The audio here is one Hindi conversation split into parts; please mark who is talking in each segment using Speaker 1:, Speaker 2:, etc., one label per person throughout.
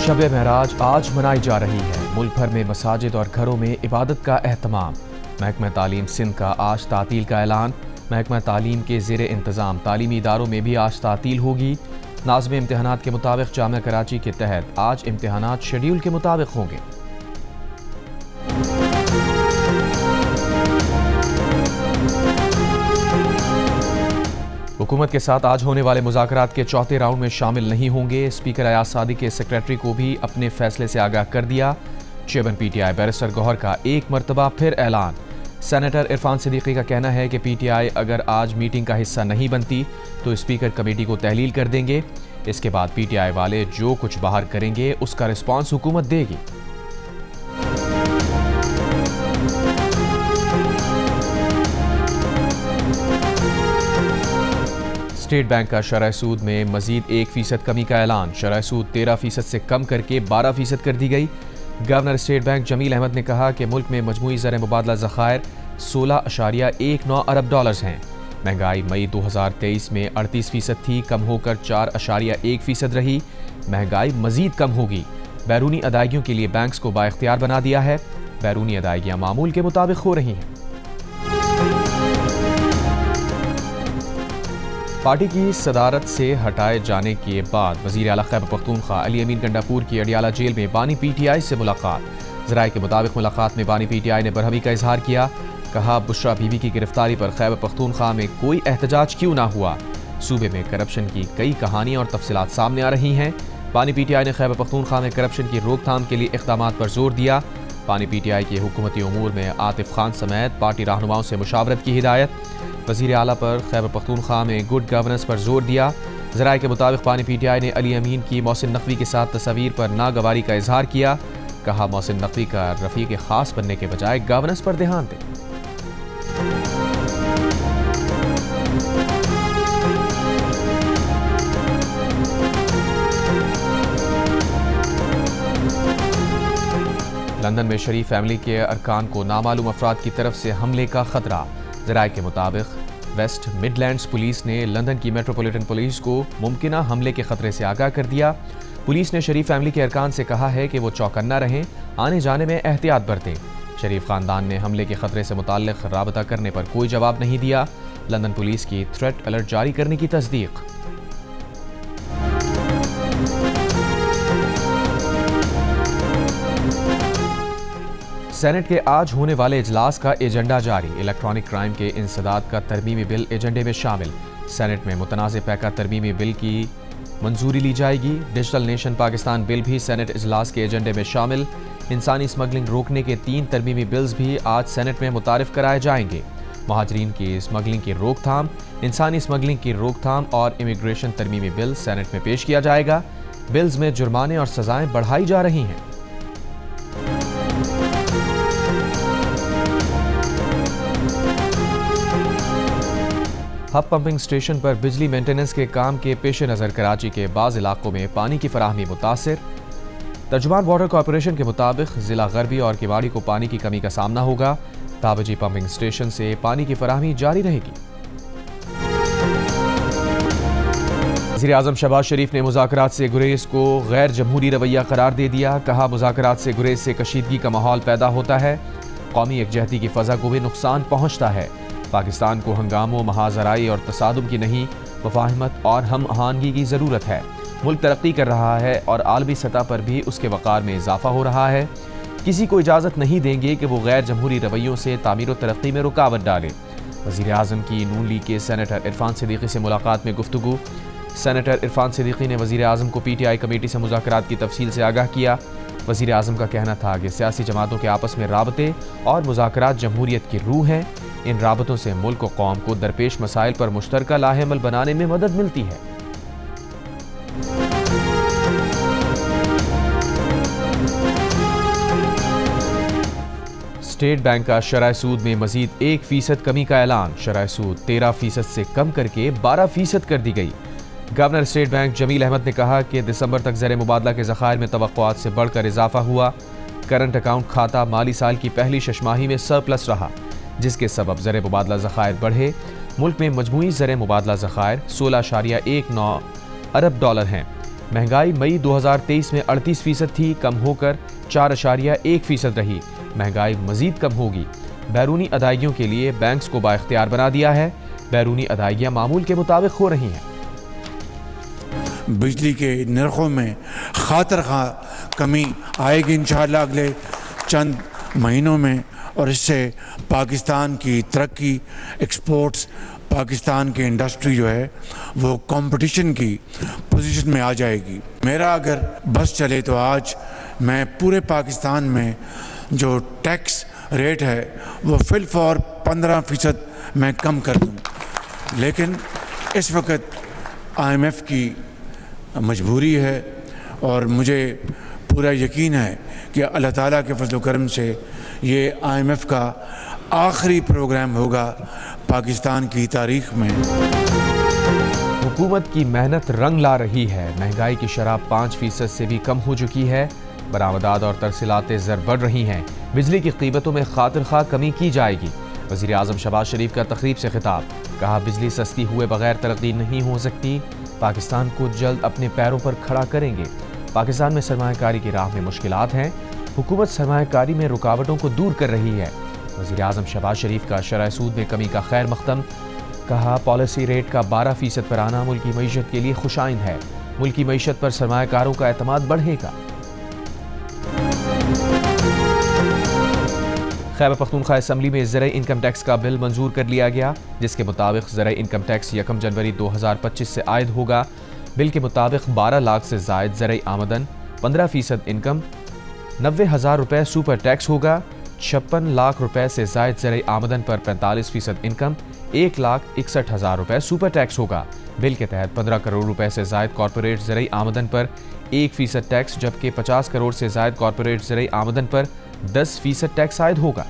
Speaker 1: शब महराज आज मनाई जा रही है। मुल्क भर में मसाजिद और घरों में इबादत का एहतमाम। महकमा तालीम सिंध का आज तातील का ऐलान। महकमा तालीम के ज़ेरे इंतज़ाम तालीमी इदारों में भी आज तातील होगी। नाज़िम इम्तिहानात के मुताबिक जामिया कराची के तहत आज इम्तिहानात शेड्यूल के मुताबिक होंगे। हुकूमत के साथ आज होने वाले मुज़ाकरात के चौथे राउंड में शामिल नहीं होंगे। स्पीकर अयाज सादिक के सेक्रेटरी को भी अपने फैसले से आगाह कर दिया। चेयरमैन PTI बैरिस्टर गौहर का एक मरतबा फिर ऐलान। सेनेटर इरफान सिद्दीकी का कहना है कि PTI अगर आज मीटिंग का हिस्सा नहीं बनती तो स्पीकर कमेटी को तहलील कर देंगे। इसके बाद PTI वाले जो कुछ बाहर करेंगे उसका रिस्पांस हुकूमत देगी। स्टेट बैंक का शरह सूद में मजीद 1% कमी का ऐलान। शरह सूद 13% से कम करके 12% कर दी गई। Governor State Bank Jamil Ahmed ने कहा कि मुल्क में मजमूई ज़र मुबादला ज़खायर 16.19 अरब डॉलर्स हैं। महंगाई मई 2023 में 38% थी, कम होकर 4.1% रही। महंगाई मजीद कम होगी। बैरूनी अदायगियों के लिए बैंक्स को बाइख्तियार बना दिया है। बैरूनी अदायगियाँ मामूल के मुताबिक हो रही हैं। पार्टी की सदारत से हटाए जाने के बाद वज़ीर आला खैबर पख्तूनख्वा अली अमीन गंडापुर की अडियाला जेल में बानी PTI से मुलाकात। ज़राए के मुताबिक मुलाकात में बानी PTI ने बरहमी का इजहार किया। कहा बुशरा बीबी की गिरफ्तारी पर खैबर पख्तूनख्वा में कोई एहतजाज क्यों ना हुआ। सूबे में करप्शन की कई कहानियाँ और तफसीलात सामने आ रही हैं। बानी PTI ने खैबर पख्तूनख्वा में करप्शन की रोकथाम के लिए इक़दामात पर जोर दिया। बानी PTI के हुकूमती उमूर में आतिफ खान समेत पार्टी रहनुमाओं से मुशावरत की हिदायत। वज़ीर आला पर खैबर पख्तूनख्वा में गुड गवर्नेंस पर जोर दिया। ज़राए के मुताबिक बानी PTI ने अली अमीन की मोहसिन नकवी के साथ तस्वीर पर नागवारी का इजहार किया। कहा मोहसिन नकवी का रफ़ीक ख़ास बनने के बजाय गवर्नेंस पर ध्यान दें। लंदन में शरीफ फैमिली के अरकान को नामालूम अफराद की तरफ से हमले का खतरा। ज़राए के मुताबिक वेस्ट मिडलैंड्स पुलिस ने लंदन की मेट्रोपॉलिटन पुलिस को मुमकिना हमले के खतरे से आगाह कर दिया। पुलिस ने शरीफ फैमिली के अरकान से कहा है कि वो चौकन्ना रहें, आने जाने में एहतियात बरतें। शरीफ खानदान ने हमले के खतरे से मुताल्लिक़ राबता करने पर कोई जवाब नहीं दिया। लंदन पुलिस की थ्रेट अलर्ट जारी करने की तस्दीक। सेनेट के आज होने वाले इजलास का एजेंडा जारी। इलेक्ट्रॉनिक क्राइम के इंसदाद का तरमीमी बिल एजेंडे में शामिल। सेनेट में मुतनाज़ पैका तरमीमी बिल की मंजूरी ली जाएगी। डिजिटल नेशन पाकिस्तान बिल भी सेनेट इजलास के एजेंडे में शामिल। इंसानी स्मगलिंग रोकने के 3 तरमीमी बिल्स भी आज सेनेट में मुतारिफ कराए जाएंगे। महाजरीन की स्मगलिंग की रोकथाम, इंसानी स्मगलिंग की रोकथाम और इमिग्रेशन तरमीमी बिल सेनेट में पेश किया जाएगा। बिल्स में जुर्माने और सजाएं बढ़ाई जा रही हैं। हब पंपिंग स्टेशन पर बिजली मेंटेनेंस के काम के पेश नज़र कराची के बाज़ इलाकों में पानी की फराहमी मुतासिर। तर्जुमान वाटर कॉरपोरेशन के मुताबिक ज़िला गरबी और किवाड़ी को पानी की कमी का सामना होगा। ताबजी पंपिंग स्टेशन से पानी की फराहमी जारी रहेगी। वज़ीर आज़म शहबाज शरीफ ने मुज़ाकरात से गुरेज को गैर जमहूरी रवैया करार दे दिया। कहा मुज़ाकरात से गुरेज से कशीदगी का माहौल पैदा होता है। कौमी यकजहती की फ़ज़ा को भी नुकसान पहुँचता है। पाकिस्तान को हंगामों, महाजराई और तसादुम की नहीं, मुफाहमत और हम आहंगी की ज़रूरत है। मुल्क तरक्की कर रहा है और आलमी सतह पर भी उसके वक़ार में इजाफा हो रहा है। किसी को इजाज़त नहीं देंगे कि वो गैर जमहूरी रवैयों से तामीर व तरक्की में रुकावट डाले। वज़ीर आज़म की नून लीग के सेनेटर इरफान सिद्दीकी से मुलाकात में गुफ्तगू। सेनेटर इरफान सिद्दीकी ने वज़ीर आज़म को PTI कमेटी से मुज़ाकरात की तफसील से आगाह किया। वज़ीर आज़म का कहना था कि सियासी जमातों के आपस में राबते और मुज़ाकरात जमहूरियत की रूह हैं। इन राबतों से मुल्क व कौम को दरपेश मसाइल पर मुश्तरका लाहेमल बनाने में मदद मिलती है। स्टेट बैंक का शरह सूद में मजीद 1% कमी का ऐलान। शरह सूद 13% से कम करके 12% कर दी गई। Governor State Bank Jamil Ahmed ने कहा कि दिसंबर तक ज़र मुबादला के ज़खायर में तवक्कुआत से बढ़कर इजाफा हुआ। करंट अकाउंट खाता माली साल की पहली शशमाही में सरप्लस रहा, जिसके सबब ज़र मुबादला ज़खायर बढ़े। मुल्क में मजमूई ज़र मुबादला ज़खायर 16.19 अरब डॉलर हैं। महंगाई मई 2023 में 38% थी, कम होकर 4.1% रही। महंगाई मजीद कम होगी। बैरूनी अदायगियों के लिए बैंक्स को बाइख्तियार बना दिया है। बैरूनी अदायगियां मामूल के मुताबिक हो रही हैं।
Speaker 2: बिजली के नरखों में खातर कमी आएगी इंशाअल्लाह अगले चंद महीनों में, और इससे पाकिस्तान की तरक्की, एक्सपोर्ट्स, पाकिस्तान की इंडस्ट्री जो है वो कंपटीशन की पोजीशन में आ जाएगी। मेरा अगर बस चले तो आज मैं पूरे पाकिस्तान में जो टैक्स रेट है वो फिल फॉर 15% मैं कम कर दूं, लेकिन इस वक्त IMF की मजबूरी है और मुझे पूरा यकीन है कि अल्लाह ताला के फजल करम से ये IMF का आखिरी प्रोग्राम होगा पाकिस्तान की तारीख में।
Speaker 1: हुकूमत की मेहनत रंग ला रही है। महंगाई की शरह 5% से भी कम हो चुकी है। बरामदात और तरसीलात ज़र बढ़ रही हैं। बिजली की कीमतों में खातिर खा कमी की जाएगी। वज़ीर आज़म शहबाज शरीफ का तकरीब से खिताब, कहा बिजली सस्ती हुए बगैर तरक्की नहीं हो सकती। पाकिस्तान को जल्द अपने पैरों पर खड़ा करेंगे। पाकिस्तान में सरमायाकारी की राह में मुश्किलात हैं। हुकूमत सरमायाकारी में रुकावटों को दूर कर रही है। वज़ीर आज़म शहबाज शरीफ का शरह सूद में कमी का खैर मकदम, कहा पॉलिसी रेट का 12% पर आना मुल्की मईशत के लिए खुशाइन है। मुल्की मईशत पर सरमायाकारों का एतमाद बढ़ेगा। खैबर पख्तूनख्वा असम्बली में ज़राई इनकम टैक्स का बिल मंजूर कर लिया गया, जिसके मुताबिक ज़राई इनकम टैक्स 1 जनवरी 2025 से आयद होगा। बिल के मुताबिक 12 लाख से जायद ज़राई आमदन, 15% इनकम, 90,000 रुपये सुपर टैक्स होगा। 56 लाख रुपए से जायद ज़राई आमदन पर 45% इनकम, 1,61,000 रुपये सुपर टैक्स होगा। बिल के तहत 15 करोड़ रुपए से जायद कॉरपोरेट ज़राई आमदन पर 1% टैक्स, जबकि 50 करोड़ से जायद कॉरपोरेट ज़राई आमदन पर 10% टैक्स आयद होगा।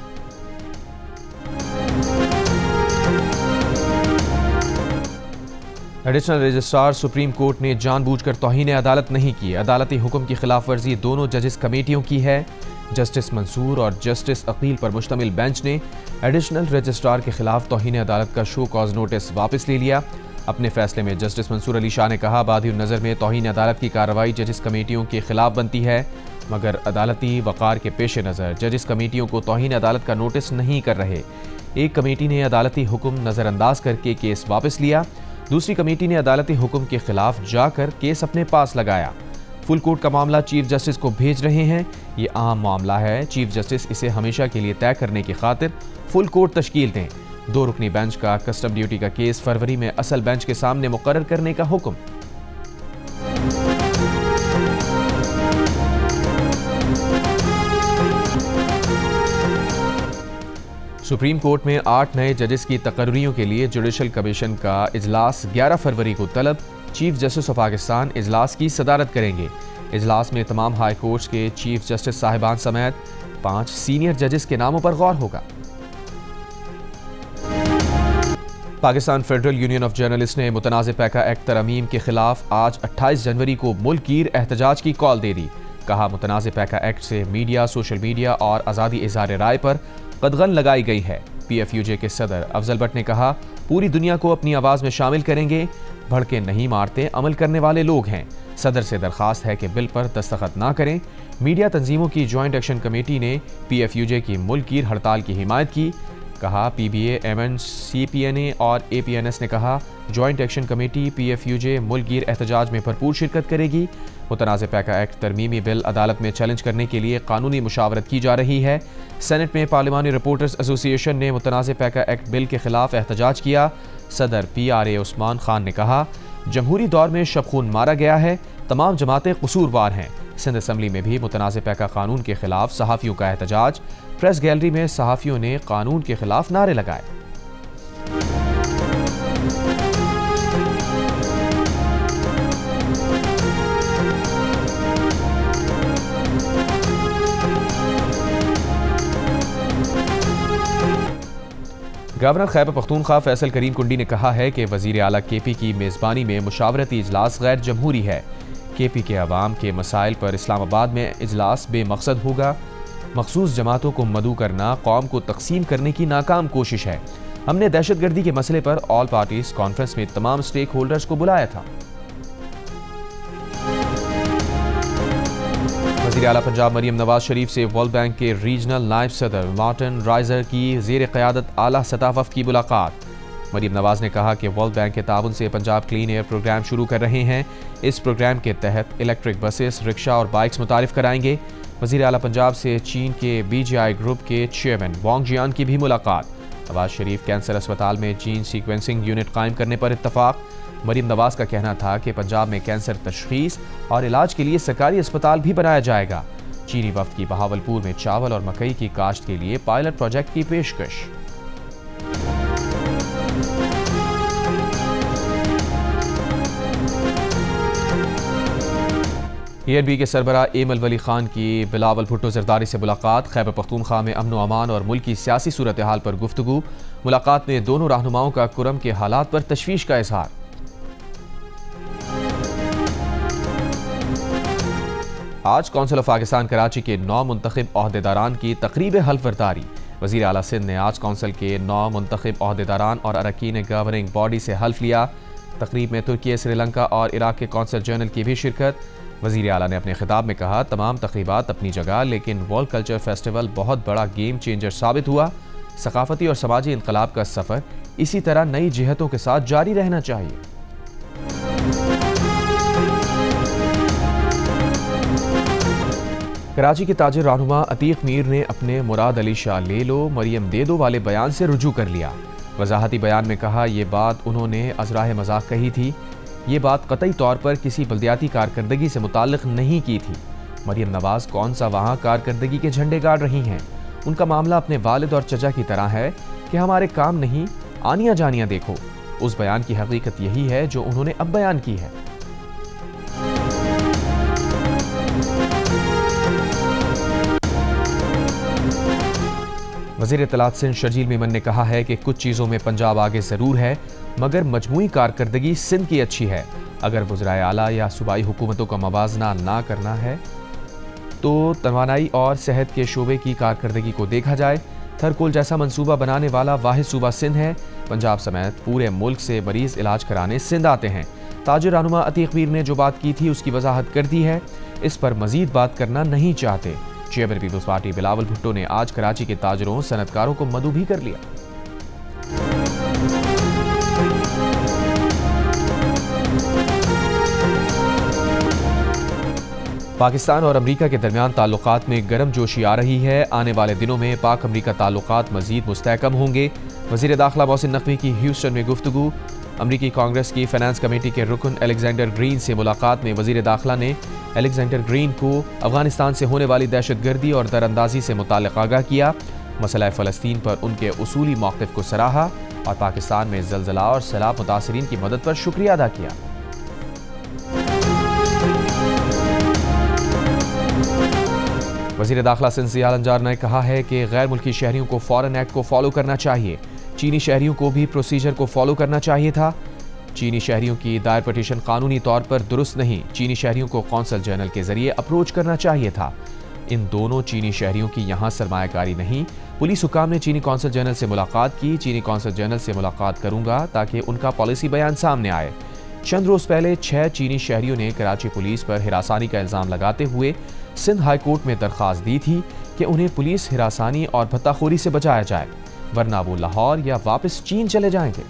Speaker 1: एडिशनल रजिस्ट्रार सुप्रीम कोर्ट ने जानबूझकर तौहीन अदालत नहीं की। अदालती हुक्म की खिलाफ वर्जी दोनों जजेस कमेटियों की है। जस्टिस मंसूर और जस्टिस अकील पर मुश्तमिल बेंच ने एडिशनल रजिस्ट्रार के खिलाफ तौहीन अदालत का शो कॉज नोटिस वापस ले लिया। अपने फैसले में जस्टिस मंसूर अली शाह ने कहा, बादी नज़र में तौहीन अदालत की कार्रवाई जजिस कमेटियों के खिलाफ बनती है, मगर अदालती वक़ार के पेश नज़र जजिस कमेटियों को तौहीन अदालत का नोटिस नहीं कर रहे। एक कमेटी ने अदालती हुक्म नज़रअंदाज करके केस वापस लिया, दूसरी कमेटी ने अदालती हुक्म के खिलाफ जाकर केस अपने पास लगाया। फुल कोर्ट का मामला चीफ जस्टिस को भेज रहे हैं। ये आम मामला है। चीफ जस्टिस इसे हमेशा के लिए तय करने की खातिर फुल कोर्ट तश्कील दें। 2 रुकनी बेंच का कस्टम ड्यूटी का केस फरवरी में असल बेंच के सामने मुकर्रर करने का हुक्म। सुप्रीम कोर्ट में 8 नए जजेस की तकर्रियों के लिए जुडिशल कमीशन का इजलास 11 फरवरी को तलब। चीफ जस्टिस ऑफ पाकिस्तान इजलास की सदारत करेंगे। इजलास में तमाम हाई कोर्ट्स के चीफ जस्टिस साहिबान समेत 5 सीनियर जजेस के नामों पर गौर होगा। Pakistan federal union of journalist ने मुतनाज़ पैका एक्ट तरमीम के खिलाफ आज 28 जनवरी को मुल्क गिर एहतजाज की कॉल दे दी। कहा, मुतनाज़ पैका एक्ट से मीडिया, सोशल मीडिया और आज़ादी इज़हार राय पर कदगन लगाई गई है। PFUJ के सदर अफजल भट्ट ने कहा, पूरी दुनिया को अपनी आवाज़ में शामिल करेंगे। भड़के नहीं मारते, अमल करने वाले लोग हैं। सदर से दरख्वास्त है कि बिल पर दस्तखत ना करें। मीडिया तंजीमों की जॉइंट एक्शन कमेटी ने PFUJ की मुल्क-गिर हड़ताल की हिमायत की। कहा, PBA, MN, CPNA और APNS ने कहा, जॉइंट एक्शन कमेटी PFUJ मुल्क-गिर एहतजाज में भरपूर शिरकत करेगी। मुतनाज़ पैका एक्ट तरमीमी बिल अदालत में चैलेंज करने के लिए कानूनी मुशावरत की जा रही है। सेनेट में पार्लिमानी रिपोर्टर्स एसोसिएशन ने मुतनाज़ पैका एक्ट बिल के खिलाफ एहतजाज किया। सदर PRA उस्मान खान ने कहा, जमहूरी दौर में शबखून मारा गया है, तमाम जमातें कसूरवार हैं। सिंध असम्बली में भी मुतनाज़ पैका कानून के खिलाफ सहाफ़ियों का एहतजाज। प्रेस गैलरी में सहाफ़ियों ने कानून के खिलाफ नारे लगाए। गवर्नर खैबर पख्तूनख्वा फैसल करीम कुंडी ने कहा है कि वज़ीर आला KP की मेज़बानी में मुशावरती इजलास गैर जमहूरी है। KP के अवाम के मसाइल पर इस्लामाबाद में इजलास बेमकसद होगा। मखसूस जमातों को मदऊ करना कौम को तकसीम करने की नाकाम कोशिश है। हमने दहशतगर्दी के मसले पर ऑल पार्टीज कॉन्फ्रेंस में तमाम स्टेक होल्डर्स को बुलाया था। वज़ीर आला पंजाब मरीम नवाज शरीफ से वर्ल्ड बैंक के रीजनल नायब सदर मार्टिन राइजर की ज़ेर क़यादत आला सतह वफ़द की मुलाकात। मरीम नवाज ने कहा कि वर्ल्ड बैंक के ताउन से पंजाब क्लीन एयर प्रोग्राम शुरू कर रहे हैं। इस प्रोग्राम के तहत इलेक्ट्रिक बसेस, रिक्शा और बाइक्स मुतारिफ कराएंगे। वज़ीर आला पंजाब से चीन के BGI ग्रुप के चेयरमैन वांग जियान की भी मुलाकात। नवाज शरीफ कैंसर अस्पताल में जीन सीक्वेंसिंग यूनिट कायम करने पर इत्तफाक। मरीम नवाज का कहना था कि पंजाब में कैंसर तशखीस और इलाज के लिए सरकारी अस्पताल भी बनाया जाएगा। चीनी वफ्द की बहावलपुर में चावल और मकई की काश्त के लिए पायलट प्रोजेक्ट की पेशकश। ANP के सरबरा एमल वली खान की बिलावल भुट्टो जरदारी से मुलाकात। खैबर पख्तूनख्वा में अमन व अमान और मुल्क की सियासी सूरत हाल पर गुफ्तगू। मुलाकात में दोनों रहनुमाओं का कुरम के हालात पर तशवीश का इजहार। आज कौंसिल ऑफ पाकिस्तान कराची के 9 मुंतखब ओहदेदारान की तकरीब हल्फबरदारी। वज़ीर आला सिंध ने आज कौंसिल के 9 मुंतखब ओहदेदारान और अरकान गवर्निंग बॉडी से हल्फ लिया। तकरीब में तुर्की, श्रीलंका और इराक के कौंसल जनरल की भी शिरकत। वज़ीर आला ने अपने खिताब में कहा, तमाम तकरीबात अपनी जगह, लेकिन वर्ल्ड कल्चर फेस्टिवल बहुत बड़ा गेम चेंजर साबित हुआ। सकाफती और समाजी इनकलाब का सफ़र इसी तरह नई जिहतों के साथ जारी रहना चाहिए। कराची के ताजिर रहनुमा अतीक मीर ने अपने मुराद अली शाह ले लो मरियम दे दो वाले बयान से रुजू कर लिया। वजाहती बयान में कहा, यह बात उन्होंने अज़राह मजाक कही थी। ये बात कतई तौर पर किसी बल्दियाती कारकर्दगी से मुताल्लिक़ नहीं की थी। मरियम नवाज कौन सा वहाँ कारकर्दगी के झंडे गाड़ रही हैं। उनका मामला अपने वालिद और चचा की तरह है कि हमारे काम नहीं, आनियाँ जानियाँ देखो। उस बयान की हकीकत यही है जो उन्होंने अब बयान की है। वज़ीर इत्तलात सिंध शर्जील मेमन ने कहा है कि कुछ चीज़ों में पंजाब आगे ज़रूर है, मगर मजमूई कारकर्दगी सिंध की अच्छी है। अगर वज़राए आला या सूबाई हुकूमतों का मवाजना ना करना है तो तवानाई और सेहत के शोबे की कारकर्दगी को देखा जाए। थरकोल जैसा मंसूबा बनाने वाला वाहिद सूबा सिंध है। पंजाब समेत पूरे मुल्क से मरीज इलाज कराने सिंध आते हैं। ताजिर रहनुमा अतीक मीर ने जो बात की थी उसकी वजाहत कर दी है। इस पर मजीद बात करना नहीं चाहते। Chairman People's Party Bilawal Bhutto ने आज कराची के ताजरों, सनतकारों को मदऊ भी कर लिया। पाकिस्तान और अमरीका के दरमियान ताल्लुकात में गर्मजोशी आ रही है। आने वाले दिनों में पाक अमरीका ताल्लुकात मजीद मुस्तहकम होंगे। वज़ीर दाखिला मोहसिन नकवी की ह्यूस्टन में गुफ्तगू। अमरीकी कांग्रेस की फाइनेंस कमेटी के रुकन अलेक्जेंडर ग्रीन से मुलाकात में वज़ीर दाखिला ने अलेक्जेंडर ग्रीन को अफगानिस्तान से होने वाली दहशतगर्दी और दरअंदाजी से मुताल्लिक़ आगाह किया। मसला फ़लस्तीन पर उनके उसूली मौक़िफ़ को सराहा और पाकिस्तान में ज़लज़ला और सैलाब मुतासरीन की मदद पर शुक्रिया अदा किया। वज़ीर दाखिला सिंध ज़िया अंजार ने कहा है कि गैर मुल्की शहरियों को फ़ॉरेन एक्ट को फॉलो करना चाहिए। चीनी शहरियों को भी प्रोसीजर को फॉलो करना चाहिए था। चीनी शहरियों की दायर पटिशन कानूनी तौर पर दुरुस्त नहीं। चीनी शहरियों को कौंसल जनरल के जरिए अप्रोच करना चाहिए था। इन दोनों चीनी शहरियों की यहाँ सरमायाकारी नहीं। पुलिस हुकाम ने चीनी कौंसल जनरल से मुलाकात की। चीनी कौंसल जनरल से मुलाकात करूंगा ताकि उनका पॉलिसी बयान सामने आए। चंद रोज पहले 6 चीनी शहरियों ने कराची पुलिस पर हिरासानी का इल्ज़ाम लगाते हुए सिंध हाई कोर्ट में दरख्वास्त दी थी कि उन्हें पुलिस हिरासानी और भत्ताखोरी से बचाया जाए, वरना वो लाहौर या वापस चीन चले जाएंगे।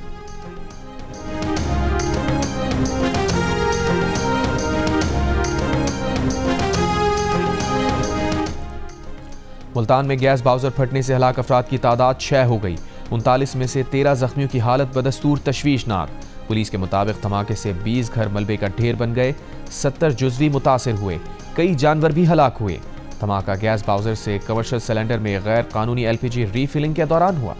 Speaker 1: मुल्तान में गैस बाउजर फटने से हलाक अफराद की तादाद 6 हो गई। 39 में से 13 जख्मियों की हालत बदस्तूर तशवीशनाक। पुलिस के मुताबिक धमाके से 20 घर मलबे का ढेर बन गए, 70 जुज़वी मुतासिर हुए, कई जानवर भी हलाक हुए। धमाका गैस बाउजर से कमर्शियल सिलेंडर में गैर कानूनी LPG रीफिलिंग के दौरान हुआ।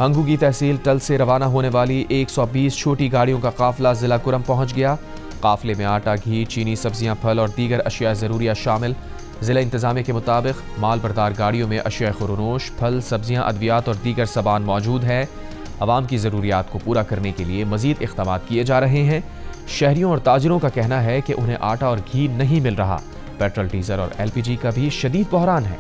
Speaker 1: हंगू की तहसील टल से रवाना होने वाली 120 छोटी गाड़ियों का काफिला जिला कुरम पहुंच गया। काफिले में आटा, घी, चीनी, सब्जियां, फल और दीगर अशिया ज़रूरिया शामिल। ज़िला इंतज़ामिया के मुताबिक माल बरदार गाड़ियों में अशिया खुरनोश, फल, सब्जियां, अद्वियात और दीगर सामान मौजूद है। आवाम की ज़रूरियात को पूरा करने के लिए मज़ीद इक़दाम किए जा रहे हैं। शहरियों और ताजिरों का कहना है कि उन्हें आटा और घी नहीं मिल रहा। पेट्रोल, डीजल और LPG का भी शदीद बहरान है।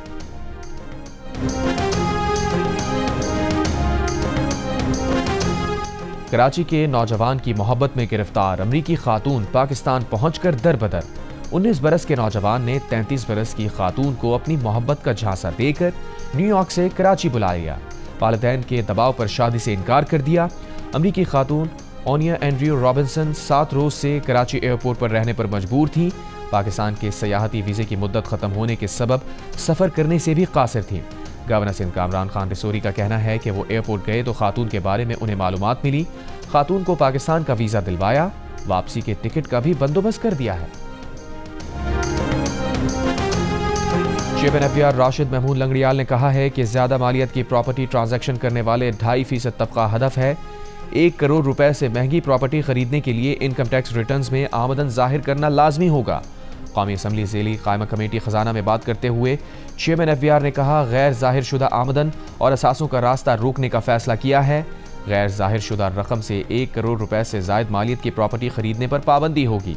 Speaker 1: कराची के नौजवान की मोहब्बत में गिरफ्तार अमरीकी खातून पाकिस्तान पहुंचकर दरबदर। 19 बरस के नौजवान ने 33 बरस की खातून को अपनी मोहब्बत का झांसा देकर न्यूयॉर्क से कराची बुला लिया। वालिदैन के दबाव पर शादी से इनकार कर दिया। अमरीकी खातून ओनिया एंड्रयू रॉबिन्सन 7 रोज से कराची एयरपोर्ट पर रहने पर मजबूर थीं। पाकिस्तान के सयाहती वीज़े की मुद्दत ख़त्म होने के सबब सफ़र करने से भी कासिर थीं। गवर्नर सिंध कामरान खान रिसोरी का कहना है कि वो एयरपोर्ट गए तो खातून के बारे में उन्हें मालूमात मिली। खातून को पाकिस्तान का वीज़ा दिलवाया, वापसी के टिकट का भी बंदोबस्त कर दिया है। चेयरमैन एफबीआर राशिद महमूद लंगड़ियाल ने कहा है कि ज्यादा मालियत की प्रॉपर्टी ट्रांजैक्शन करने वाले 2.5% तबका हदफ है। 1 करोड़ रुपए से महंगी प्रॉपर्टी खरीदने के लिए इनकम टैक्स रिटर्न्स में आमदन जाहिर करना लाजमी होगा। कौमी असम्बली ज़ेली कायमा कमेटी खजाना में बात करते हुए चेयरमैन एफबीआर ने कहा, गैर जाहिर शुदा आमदन और असासों का रास्ता रोकने का फैसला किया है। गैर जाहिर शुदा रकम से 1 करोड़ रुपए से जायद मालियत की प्रॉपर्टी खरीदने पर पाबंदी होगी।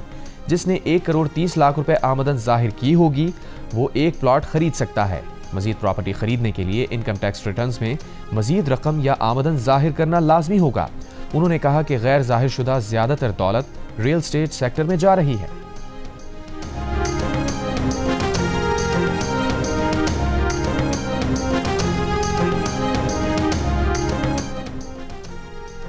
Speaker 1: जिसने 1 करोड़ 30 लाख रुपए आमदन जाहिर की होगी वो एक प्लॉट खरीद सकता है। मजीद प्रॉपर्टी खरीदने के लिए इनकम टैक्स रिटर्न्स में मजीद रकम या आमदन जाहिर करना लाजमी होगा। उन्होंने कहा कि गैर जाहिर शुदा ज्यादातर दौलत रियल एस्टेट सेक्टर में जा रही है।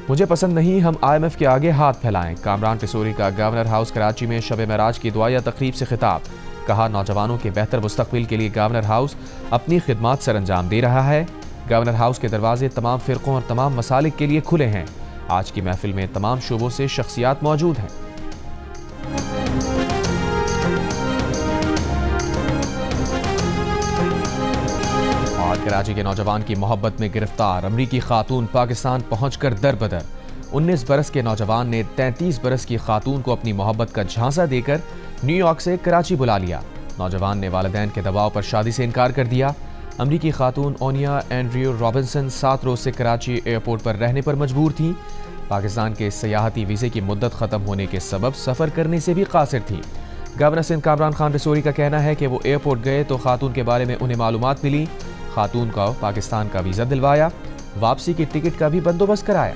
Speaker 1: मुझे पसंद नहीं हम IMF के आगे हाथ फैलाएं। कामरान रिसोरी का गवर्नर हाउस कराची में शब महराज की दुआया तकरीब से खिताब। कहा, नौजवानों के बेहतर मुस्तकबिल के लिए गवर्नर हाउस अपनी खिदमात सर अंजाम दे रहा है। गवर्नर हाउस के दरवाजे तमाम फ़िरक़ों और तमाम मसालिक के लिए खुले हैं। आज की महफिल में तमाम शोबों से शख्सियात मौजूद हैं। और कराची के नौजवान की मोहब्बत में गिरफ्तार अमरीकी खातून पाकिस्तान पहुंचकर दरबदर। 19 बरस के नौजवान ने 33 बरस की खातून को अपनी मोहब्बत का झांसा देकर न्यूयॉर्क से कराची बुला लिया। नौजवान ने वालिदैन के दबाव पर शादी से इनकार कर दिया। अमरीकी खातून ओनिया एंड्रयू रॉबिन्सन 7 रोज से कराची एयरपोर्ट पर रहने पर मजबूर थी। पाकिस्तान के सयाहती वीज़े की मुद्दत ख़त्म होने के सबब सफ़र करने से भी कासिर थी। गवर्नर सिंध कामरान खान रिसोरी का कहना है कि वो एयरपोर्ट गए तो खातून के बारे में उन्हें मालूमात मिली। खातून को पाकिस्तान का वीज़ा दिलवाया, वापसी के टिकट का भी बंदोबस्त कराया।